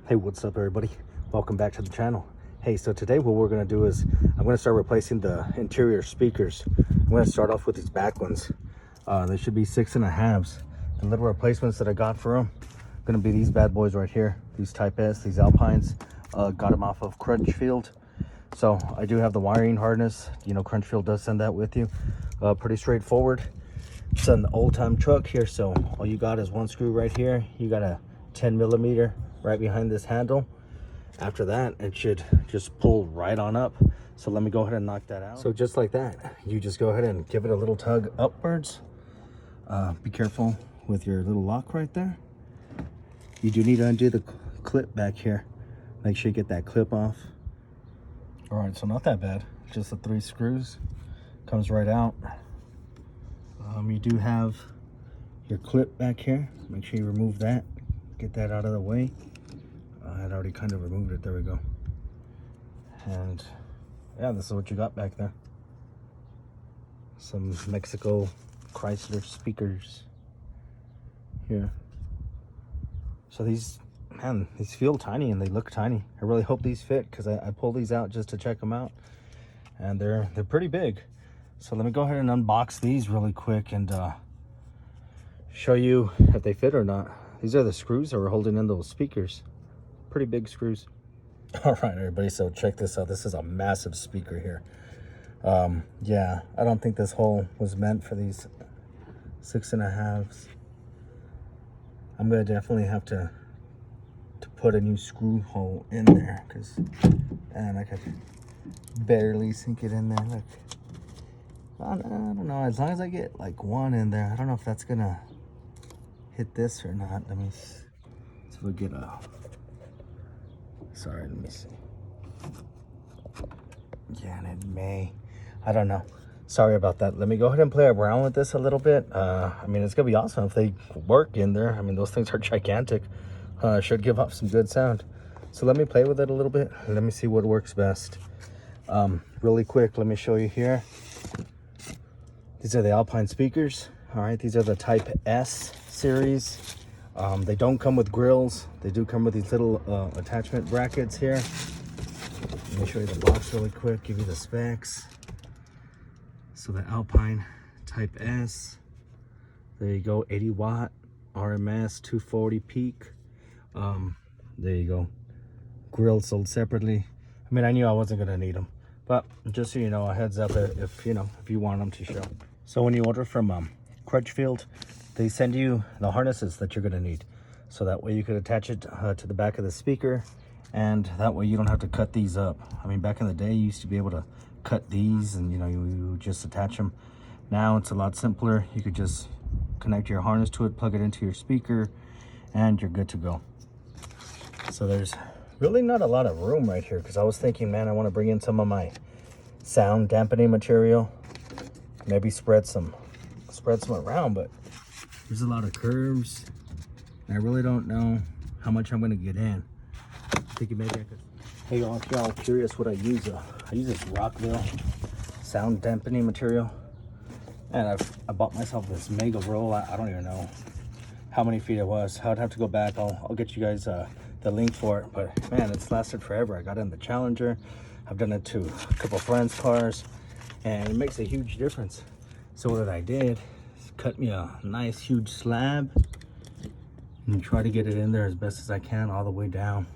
Hey, what's up everybody? Welcome back to the channel. Hey, so today what we're going to do is I'm going to start replacing the interior speakers. I'm going to start off with these back ones. They should be 6.5s. The little replacements that I got for them going to be these bad boys right here, these Type S, these Alpines. Got them off of Crunchfield. So I do have the wiring harness. You know, Crunchfield does send that with you. Pretty straightforward. It's an old-time truck here, so all you got is one screw right here. You got a 10mm right behind this handle. After that, it should just pull right on up. So let me go ahead and knock that out. So just like that, you just go ahead and give it a little tug upwards. Be careful with your little lock right there. You do need to undo the clip back here. Make sure you get that clip off. All right, so not that bad. Just the 3 screws. Comes right out. You do have your clip back here. Make sure you remove that. Get that out of the way. I had already kind of removed it. There we go. And yeah, this is what you got back there. Some Mexico Chrysler speakers here. So these, man, these feel tiny and they look tiny. I really hope these fit because I pulled these out just to check them out, and they're pretty big. So let me go ahead and unbox these really quick and show you if they fit or not. These are the screws that were holding in those speakers. Pretty big screws. All right, everybody, so check this out. This is a massive speaker here. Yeah, I don't think this hole was meant for these 6.5s. I'm gonna definitely have to put a new screw hole in there because, and I could barely sink it in there. Look, I don't know, as long as I get like one in there. I don't know if that's gonna hit this or not. Let me see if we get a, sorry, let me see. Yeah, and it may, I don't know. Sorry about that. Let me go ahead and play around with this a little bit. I mean, it's gonna be awesome if they work in there. I mean, those things are gigantic. Should give off some good sound. So let me play with it a little bit. Let me see what works best. Really quick, let me show you here. These are the Alpine speakers. All right, these are the Type S series. They don't come with grills. They do come with these little attachment brackets here. Let me show you the box really quick, give you the specs. So the Alpine Type S, there you go, 80 watt RMS, 240 peak. There you go. Grills sold separately. I mean, I knew I wasn't gonna need them, but just so you know, a heads up if you want them to show. So when you order from Crutchfield, they send you the harnesses that you're gonna need. So that way you could attach it to the back of the speaker, and that way you don't have to cut these up. I mean, back in the day, you used to be able to cut these and you just attach them. Now it's a lot simpler. You could just connect your harness to it, plug it into your speaker, and you're good to go. So there's really not a lot of room right here because I was thinking, man, I want to bring in some of my sound dampening material, maybe spread some around, but there's a lot of curves and I really don't know how much I'm going to get in. Thinking maybe I could. Hey y'all, if y'all curious what I use this Rockville sound dampening material, and I bought myself this mega roll. I don't even know how many feet it was. I would have to go back. I'll get you guys the link for it, but man, it's lasted forever. I got it in the Challenger. I've done it to a couple friends' cars, and it makes a huge difference. So what I did is cut me a nice huge slab and try to get it in there as best as I can all the way down.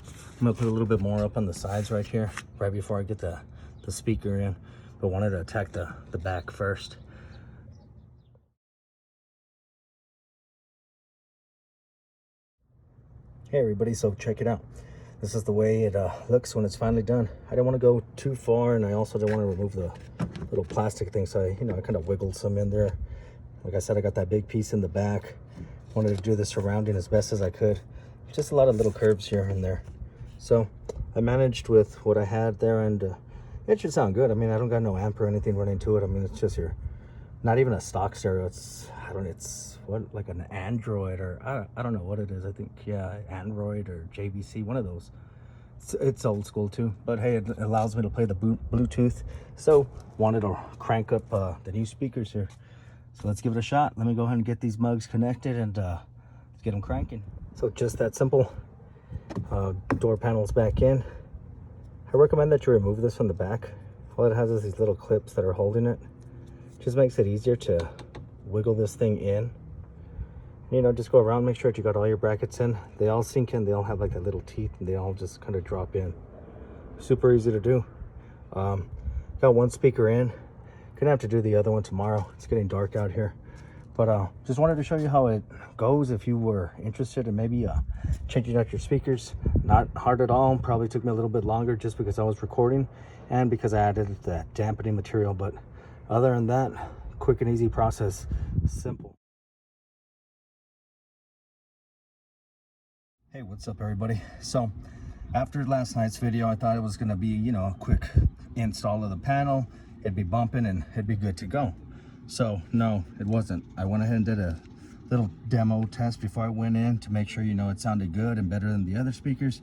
I'm gonna put a little bit more up on the sides right here, right before I get the speaker in, but wanted to attack the back first. Hey everybody, so check it out. This is the way it looks when it's finally done. I didn't want to go too far, and I also didn't want to remove the little plastic thing, so I kind of wiggled some in there. Like I said, I got that big piece in the back. Wanted to do the surrounding as best as I could. Just a lot of little curves here and there. So I managed with what I had there, and it should sound good. I mean, I don't got no amp or anything running to it. I mean, it's just not even a stock stereo. It's what, like an Android, or I don't know what it is. I think, yeah, Android or JVC, one of those. It's old school too, but hey, it allows me to play the Bluetooth. So wanted to crank up the new speakers here. So let's give it a shot. Let me go ahead and get these mugs connected and let's get them cranking. So just that simple. Door panels back in. I recommend that you remove this from the back. All it has is these little clips that are holding it. Just makes it easier to wiggle this thing in. You know, just go around, make sure that you got all your brackets in. They all sink in, they all have like that little teeth, and they all just kind of drop in. Super easy to do. Got one speaker in. Gonna have to do the other one tomorrow. It's getting dark out here. But just wanted to show you how it goes if you were interested in maybe changing out your speakers. Not hard at all. Probably took me a little bit longer just because I was recording and because I added that dampening material. But other than that, quick and easy process. Simple. Hey, what's up everybody? So after last night's video, I thought it was gonna be, you know, a quick install of the panel. It'd be bumping and it'd be good to go. So no, it wasn't. I went ahead and did a little demo test before I went in to make sure, you know, it sounded good and better than the other speakers.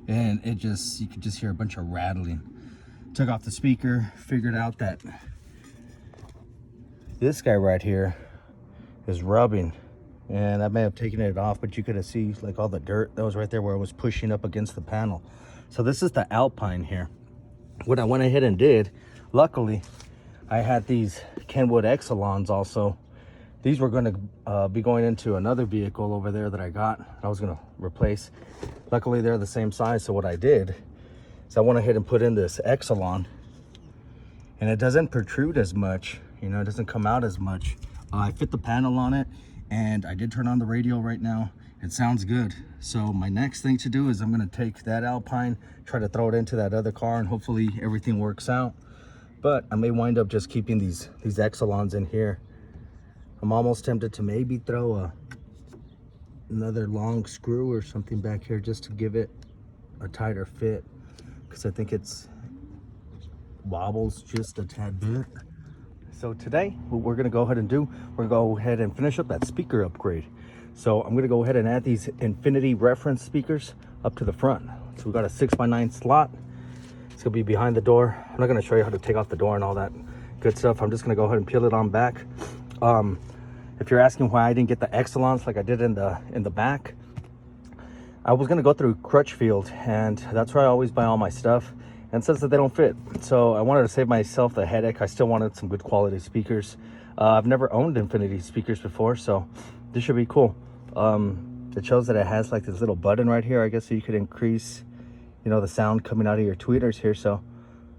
And it just, you could just hear a bunch of rattling. Took off the speaker, figured out that this guy right here is rubbing. And I may have taken it off, but you could have seen like all the dirt that was right there where it was pushing up against the panel. So this is the Alpine here. What I went ahead and did, luckily, I had these Kenwood Exelons also. These were going to be going into another vehicle over there that I got. I was going to replace. Luckily, they're the same size. So what I did is I went ahead and put in this Exelon. And it doesn't protrude as much. You know, it doesn't come out as much. I fit the panel on it. And I did turn on the radio right now. It sounds good. So my next thing to do is I'm going to take that Alpine, try to throw it into that other car, and hopefully everything works out. But I may wind up just keeping these Exelons in here. I'm almost tempted to maybe throw another long screw or something back here just to give it a tighter fit, because I think it's wobbles just a tad bit. So today, what we're gonna go ahead and do, we're gonna go ahead and finish up that speaker upgrade. So I'm gonna go ahead and add these Infinity reference speakers up to the front. So we got a 6x9 slot. It's gonna be behind the door. I'm not gonna show you how to take off the door and all that good stuff. I'm just gonna go ahead and peel it on back. If you're asking why I didn't get the Exelons like I did in the back, I was gonna go through Crutchfield, and that's where I always buy all my stuff. And it says that they don't fit. So I wanted to save myself the headache. I still wanted some good quality speakers. I've never owned Infinity speakers before, so this should be cool. It shows that it has like this little button right here, I guess, so you could increase, you know, the sound coming out of your tweeters here. So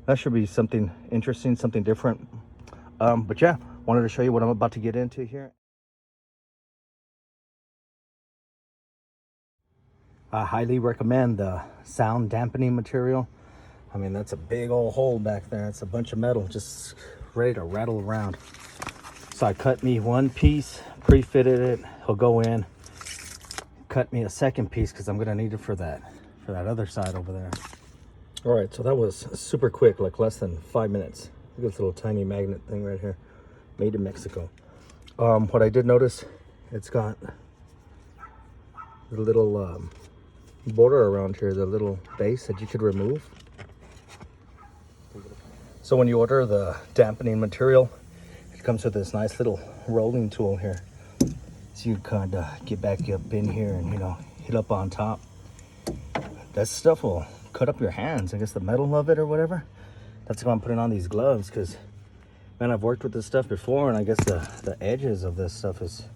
that should be something interesting, something different. But yeah, wanted to show you what I'm about to get into here. I highly recommend the sound dampening material. I mean, that's a big old hole back there. It's a bunch of metal just ready to rattle around. So I cut me one piece, pre-fitted it. He'll go in. Cut me a second piece because I'm gonna need it for that other side over there. All right, so that was super quick, like less than 5 minutes. Look at this little tiny magnet thing right here, made in Mexico. What I did notice, it's got the little border around here, the little base that you could remove. So when you order the dampening material, it comes with this nice little rolling tool here. So you kind of get back up in here and, you know, hit up on top. That stuff will cut up your hands, I guess the metal of it or whatever. That's why I'm putting on these gloves, because, man, I've worked with this stuff before, and I guess the edges of this stuff is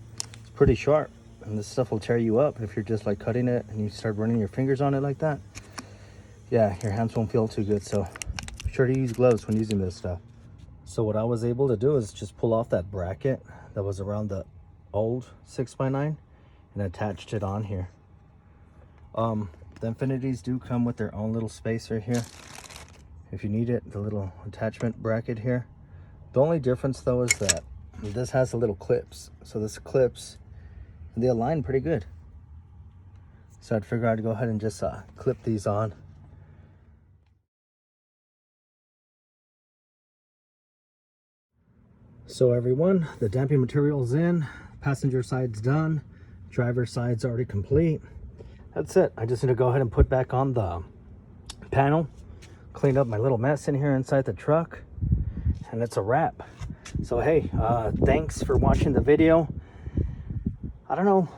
pretty sharp. And this stuff will tear you up if you're just like cutting it and you start running your fingers on it like that. Yeah, your hands won't feel too good, so be sure to use gloves when using this stuff. So what I was able to do is just pull off that bracket that was around the old 6x9 and attached it on here. The Infinities do come with their own little space right here if you need it, the little attachment bracket here. The only difference though is that this has the little clips. So this clips, they align pretty good. So I'd figure I'd go ahead and just clip these on. So everyone, the damping material's in, passenger side's done, driver side's already complete. That's it. I just need to go ahead and put back on the panel, clean up my little mess in here inside the truck, and it's a wrap. So hey, thanks for watching the video. I don't know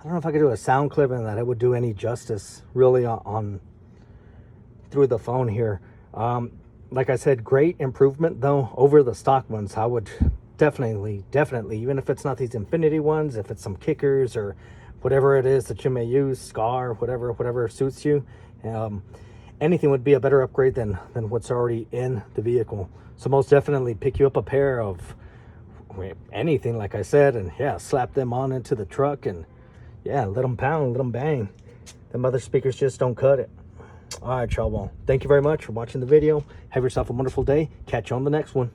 don't know if I could do a sound clip and that it would do any justice really on through the phone here. Like I said, great improvement though over the stock ones. I would definitely, even if it's not these Infinity ones, if it's some kickers or whatever it is that you may use, Scar, whatever suits you, anything would be a better upgrade than what's already in the vehicle. So most definitely pick you up a pair of anything, like I said, and yeah, slap them on into the truck and yeah, let them pound, let them bang. Them other speakers just don't cut it. All right, y'all. Well, thank you very much for watching the video. Have yourself a wonderful day. Catch you on the next one.